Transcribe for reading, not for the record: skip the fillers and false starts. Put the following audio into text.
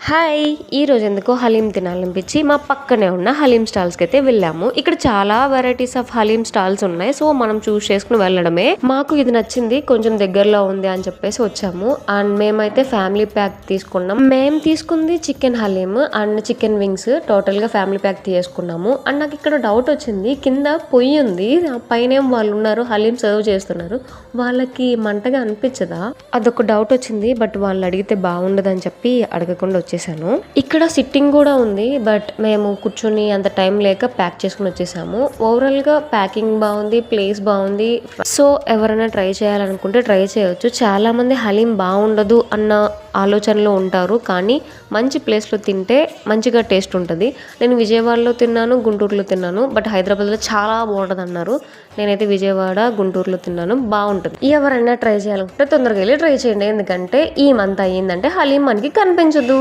Hi! ఈరోజు ఎందుకో హలీం తినాలనిపించి మా పక్కనే ఉన్న హలీం స్టాల్స్‌కి అయితే వెళ్ళాము. ఇక్కడ చాలా వెరైటీస్ ఆఫ్ హలీం స్టాల్స్ ఉన్నాయి. సో మనం చూస్ చేసుకుని వెళ్ళడమే. మాకు ఇది నచ్చింది, కొంచెం దగ్గరలో ఉంది అని చెప్పేసి వచ్చాము. అండ్ మేమైతే ఫ్యామిలీ ప్యాక్ తీసుకున్నాం. మేము తీసుకుంది chicken haleem and chicken wings. టోటల్‌గా ఫ్యామిలీ ప్యాక్ తీసుకున్నాము. అండ్ నాకు ఇక్కడ డౌట్ వచ్చింది, కింద పొయ్యి ఉంది, పైన వాళ్ళు ఉన్నారు హలీం సర్వ్ చేస్తున్నారు. వాళ్ళకి మంటగా అనిపించదా? అదొక డౌట్ వచ్చింది. బట్ వాళ్ళు అడిగితే బాగుండదని చెప్పి అడగకుండా వచ్చేసాను. ఇక్కడ సిట్టింగ్ కూడా ఉంది, బట్ మేము కూర్చొని అంత టైం లేక ప్యాక్ చేసుకుని వచ్చేసాము. ఓవరాల్ గా ప్యాకింగ్ బాగుంది, ప్లేస్ బాగుంది. సో ఎవరైనా ట్రై చేయాలనుకుంటే ట్రై చేయొచ్చు. చాలా మంది హలీం బాగుండదు అన్న ఆలోచనలో ఉంటారు, కానీ మంచి ప్లేస్లో తింటే మంచిగా టేస్ట్ ఉంటుంది. నేను విజయవాడలో తిన్నాను, గుంటూరులో తిన్నాను, బట్ హైదరాబాద్లో చాలా బాగుంటుంది అన్నారు. నేనైతే విజయవాడ, గుంటూరులో తిన్నాను, బాగుంటుంది. ఎవరైనా ట్రై చేయాలనుకుంటే తొందరగా వెళ్ళి ట్రై చేయండి, ఎందుకంటే ఈ మంత్ అయ్యిందంటే హలీం మనకి కనిపించదు.